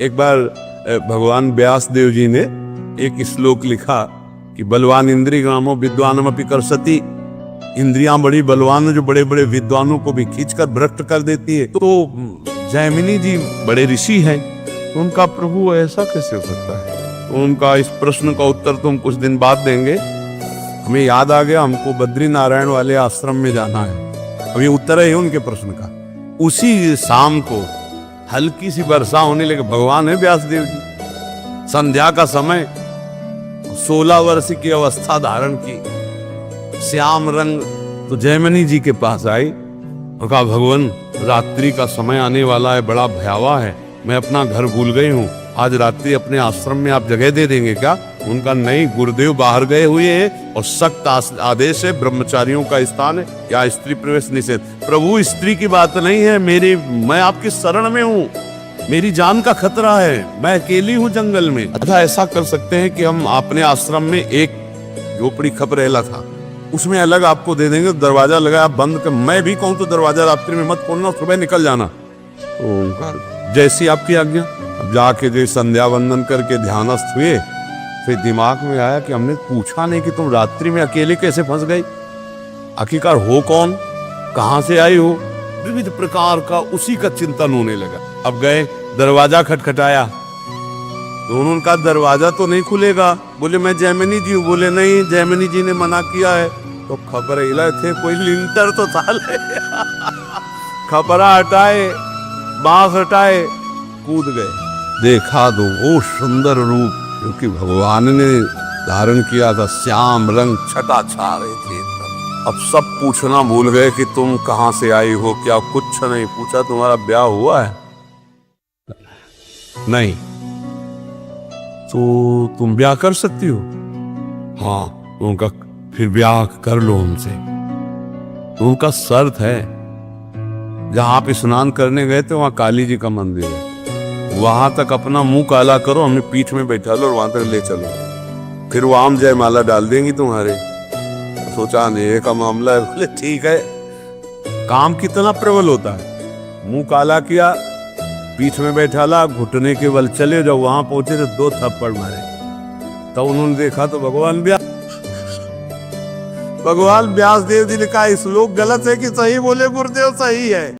एक बार भगवान व्यास देव जी ने एक श्लोक लिखा कि बलवान इंद्रिय ग्रामो विद्वानमपि कर्षति। इंद्रियां बड़ी बलवान है जो बड़े बड़े विद्वानों को भी खींचकर भ्रष्ट कर देती है। तो जैमिनी जी बड़े ऋषि हैं, तो उनका प्रभु ऐसा कैसे हो सकता है? तो उनका इस प्रश्न का उत्तर तो हम कुछ दिन बाद देंगे। हमें याद आ गया, हमको बद्री नारायण वाले आश्रम में जाना है। अब ये उत्तर है उनके प्रश्न का। उसी शाम को हल्की सी वर्षा होने लगी। भगवान है व्यासदेव जी, संध्या का समय, 16 वर्ष की अवस्था धारण की, श्याम रंग। तो जैमिनी जी के पास आई और कहा, भगवान रात्रि का समय आने वाला है, बड़ा भयावह है, मैं अपना घर भूल गई हूँ, आज रात्रि अपने आश्रम में आप जगह दे देंगे क्या? उनका नहीं, गुरुदेव बाहर गए हुए हैं और सख्त आदेश है, ब्रह्मचारियों का स्थान है, या स्त्री प्रवेश निषेध। प्रभु स्त्री की बात नहीं है, मैं आपकी शरण में हूँ, मेरी जान का खतरा है, मैं अकेली हूँ जंगल में। अच्छा, ऐसा कर सकते हैं कि हम अपने आश्रम में एक झोपड़ी खपरेला था, उसमें अलग आपको दे देंगे, दरवाजा लगाया बंद कर। मैं भी कहूँ तो दरवाजा रात्रि में मत खोलना, सुबह निकल जाना। जैसी आपकी आज्ञा। अब जाके जो संध्या वंदन करके ध्यानस्थ हुए, फिर दिमाग में आया कि हमने पूछा नहीं कि तुम रात्रि में अकेले कैसे फंस गई, आखिरकार हो कौन, कहां से आई हो, विविध प्रकार का उसी का चिंतन होने लगा। अब गए, दरवाजा खटखटाया, तो उन्होंने कहा दरवाजा तो नहीं खुलेगा। बोले मैं जैमिनी जी हूँ। बोले नहीं, जैमिनी जी ने मना किया है। तो खबर हिला थे, कोई लिंटर तो था। खपरा हटाए, बांस हटाए, कूद गए। देखा तो वो सुंदर रूप क्योंकि भगवान ने धारण किया था, श्याम रंग, छटा छा रहे थे। अब सब पूछना भूल गए कि तुम कहां से आई हो, क्या कुछ नहीं पूछा, तुम्हारा ब्याह हुआ है? नहीं। तो तुम ब्याह कर सकती हो? हाँ। उनका फिर ब्याह कर लो उनसे। तो उनका शर्त है, जहां आप स्नान करने गए थे वहां काली जी का मंदिर है, वहां तक अपना मुंह काला करो, हमें पीठ में बैठा लो और वहां तक ले चलो, फिर वो आम जयमाला डाल देंगी तुम्हारे। सोचा नहीं का मामला है। बोले ठीक है। काम कितना प्रबल होता है। मुंह काला किया, पीठ में बैठा ला, घुटने के बल चले जाओ। वहां पहुंचे तो 2 थप्पड़ मारे। तब उन्होंने देखा तो भगवान व्यास देव जी ने कहा, इस लोग गलत है कि सही? बोले गुरुदेव सही है।